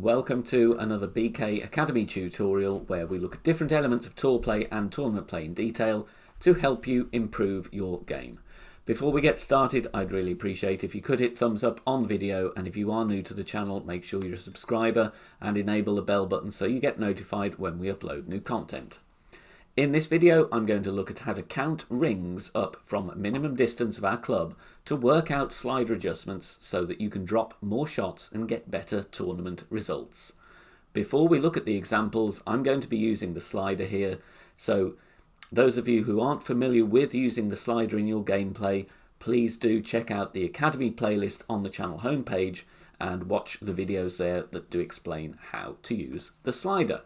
Welcome to another BK Academy tutorial where we look at different elements of tour play and tournament play in detail to help you improve your game. Before we get started, I'd really appreciate if you could hit thumbs up on the video, and if you are new to the channel, make sure you're a subscriber and enable the bell button so you get notified when we upload new content. In this video, I'm going to look at how to count rings up from minimum distance of our club to work out slider adjustments so that you can drop more shots and get better tournament results. Before we look at the examples, I'm going to be using the slider here, so those of you who aren't familiar with using the slider in your gameplay, please do check out the Academy playlist on the channel homepage and watch the videos there that do explain how to use the slider.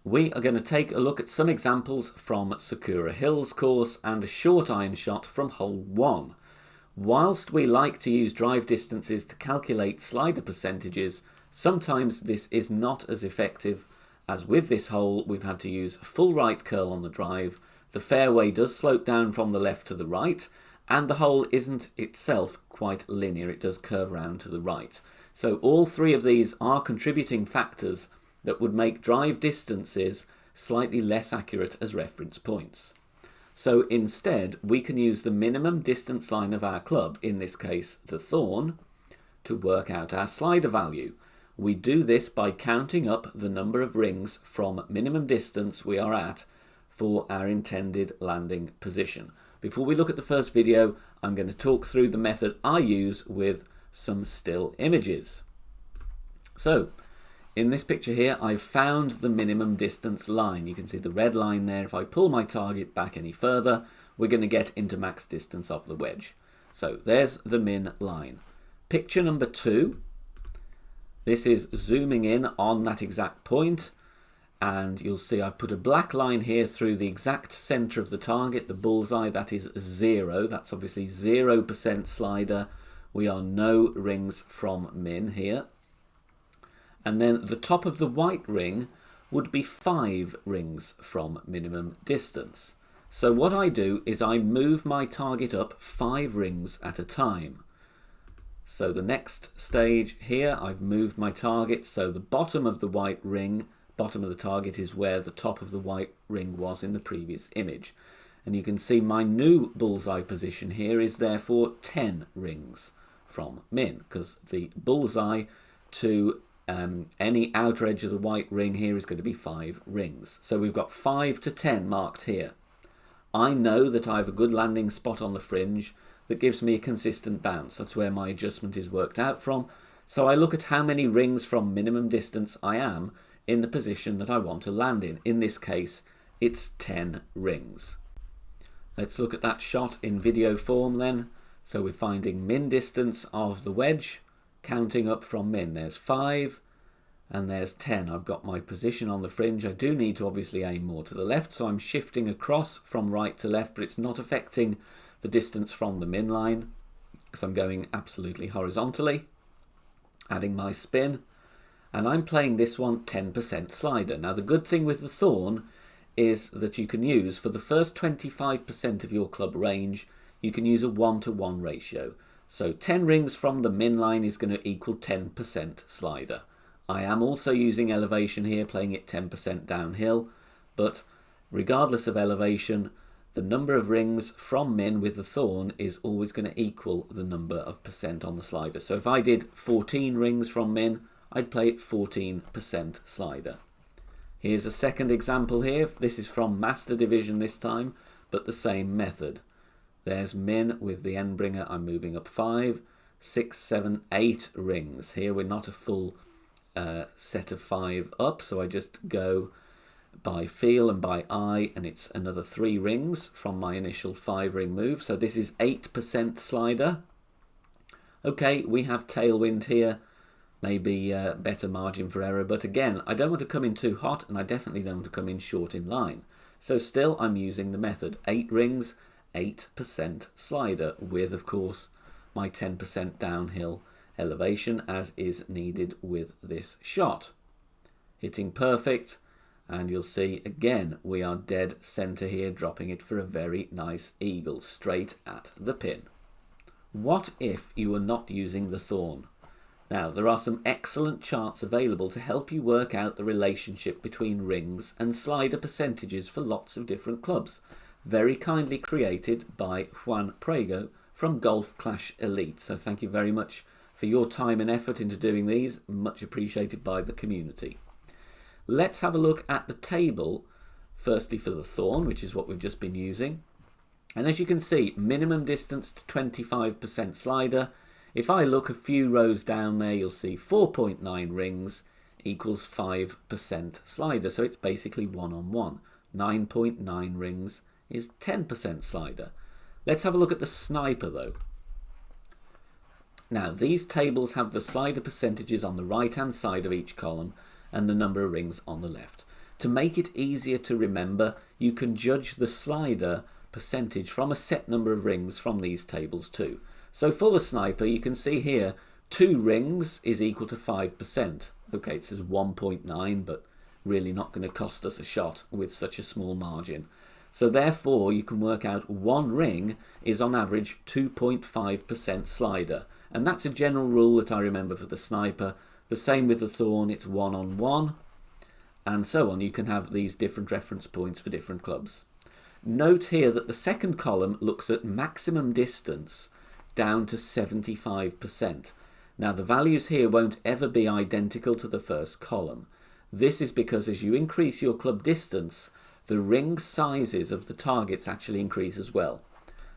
We are going to take a look at some examples from Sakura Hill's course and a short iron shot from hole 1. Whilst we like to use drive distances to calculate slider percentages, sometimes this is not as effective, as with this hole we've had to use full right curl on the drive. The fairway does slope down from the left to the right, and the hole isn't itself quite linear, it does curve round to the right. So all three of these are contributing factors that would make drive distances slightly less accurate as reference points. So instead, we can use the minimum distance line of our club, in this case the thorn, to work out our slider value. We do this by counting up the number of rings from minimum distance we are at for our intended landing position. Before we look at the first video, I'm going to talk through the method I use with some still images. So, in this picture here, I've found the minimum distance line. You can see the red line there. If I pull my target back any further, we're going to get into max distance of the wedge. So there's the min line. Picture number 2. This is zooming in on that exact point, and you'll see I've put a black line here through the exact center of the target, the bullseye. That is 0. That's obviously 0% slider. We are no rings from min here. And then the top of the white ring would be 5 rings from minimum distance. So what I do is I move my target up 5 rings at a time. So the next stage here, I've moved my target, so the bottom of the white ring, bottom of the target, is where the top of the white ring was in the previous image. And you can see my new bullseye position here is therefore 10 rings from min, because the bullseye to any outer edge of the white ring here is going to be 5 rings. So we've got 5 to 10 marked here. I know that I have a good landing spot on the fringe that gives me a consistent bounce. That's where my adjustment is worked out from. So I look at how many rings from minimum distance I am in the position that I want to land in. In this case, it's 10 rings. Let's look at that shot in video form then. So we're finding min distance of the wedge, counting up from min. There's 5 and there's 10. I've got my position on the fringe. I do need to obviously aim more to the left, so I'm shifting across from right to left, but it's not affecting the distance from the min line because I'm going absolutely horizontally, adding my spin, and I'm playing this one 10% slider. Now the good thing with the thorn is that you can use, for the first 25% of your club range, you can use a 1-to-1 ratio. So 10 rings from the min line is going to equal 10% slider. I am also using elevation here, playing it 10% downhill, but regardless of elevation, the number of rings from min with the thorn is always going to equal the number of percent on the slider. So if I did 14 rings from min, I'd play it 14% slider. Here's a second example here. This is from Master Division this time, but the same method. There's min with the end bringer. I'm moving up 5, 6, 7, 8 rings. Here we're not a full set of 5 up, so I just go by feel and by eye, and it's another 3 rings from my initial 5 ring move. So this is 8% slider. Okay, we have tailwind here, maybe better margin for error, but again, I don't want to come in too hot, and I definitely don't want to come in short in line. So still I'm using the method, 8 rings, 8% slider, with of course my 10% downhill elevation as is needed with this shot. Hitting perfect, and you'll see again we are dead center here, dropping it for a very nice eagle straight at the pin. What if you were not using the thorn? Now, there are some excellent charts available to help you work out the relationship between rings and slider percentages for lots of different clubs. Very kindly created by Juan from Golf Clash Elite. So thank you very much for your time and effort into doing these. Much appreciated by the community. Let's have a look at the table, firstly for the thorn, which is what we've just been using. And as you can see, minimum distance to 25% slider. If I look a few rows down there, you'll see 4.9 rings equals 5% slider. So it's basically 1-on-1. 9.9 rings is 10% slider. Let's have a look at the sniper though. Now these tables have the slider percentages on the right hand side of each column and the number of rings on the left. To make it easier to remember, you can judge the slider percentage from a set number of rings from these tables too. So for the sniper, you can see here 2 rings is equal to 5%. Okay, it says 1.9, but really not going to cost us a shot with such a small margin. So therefore, you can work out 1 ring is on average 2.5% slider. And that's a general rule that I remember for the sniper. The same with the thorn, it's 1-on-1, and so on. You can have these different reference points for different clubs. Note here that the second column looks at maximum distance down to 75%. Now the values here won't ever be identical to the first column. This is because as you increase your club distance, the ring sizes of the targets actually increase as well.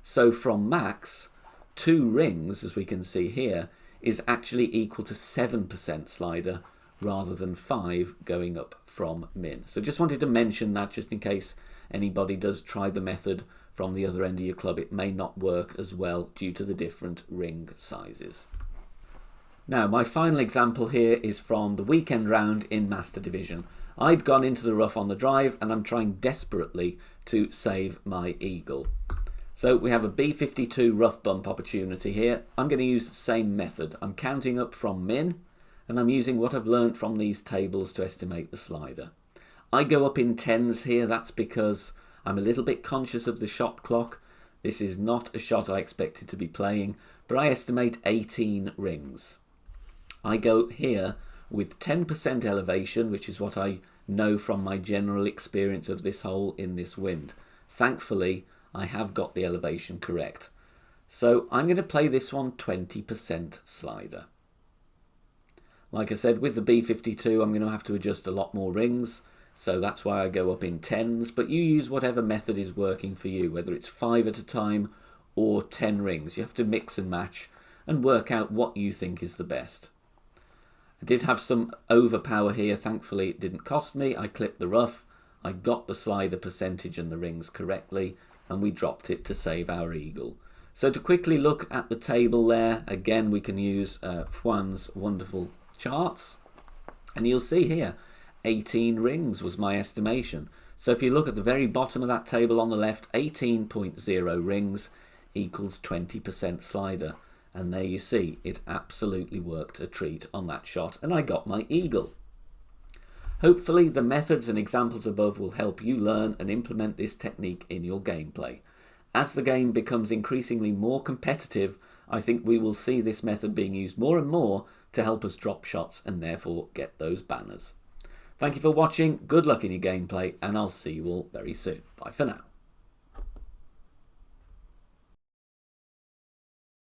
So from max, 2 rings, as we can see here, is actually equal to 7% slider rather than 5 going up from min. So just wanted to mention that just in case anybody does try the method from the other end of your club. It may not work as well due to the different ring sizes. Now my final example here is from the weekend round in Master Division. I'd gone into the rough on the drive and I'm trying desperately to save my eagle. So we have a B52 rough bump opportunity here. I'm going to use the same method. I'm counting up from min and I'm using what I've learned from these tables to estimate the slider. I go up in 10s here. That's because I'm a little bit conscious of the shot clock. This is not a shot I expected to be playing, but I estimate 18 rings. I go here with 10% elevation, which is what I know from my general experience of this hole in this wind. Thankfully, I have got the elevation correct. So I'm going to play this one 20% slider. Like I said, with the B52, I'm going to have to adjust a lot more rings. So that's why I go up in 10s, but you use whatever method is working for you, whether it's 5 at a time or 10 rings. You have to mix and match and work out what you think is the best. I did have some overpower here. Thankfully, it didn't cost me. I clipped the rough. I got the slider percentage and the rings correctly, and we dropped it to save our eagle. So to quickly look at the table there, again, we can use Juan's wonderful charts, and you'll see here, 18 rings was my estimation. So if you look at the very bottom of that table on the left, 18.0 rings equals 20% slider. And there you see, it absolutely worked a treat on that shot, and I got my eagle. Hopefully the methods and examples above will help you learn and implement this technique in your gameplay. As the game becomes increasingly more competitive, I think we will see this method being used more and more to help us drop shots and therefore get those banners. Thank you for watching, good luck in your gameplay, and I'll see you all very soon. Bye for now.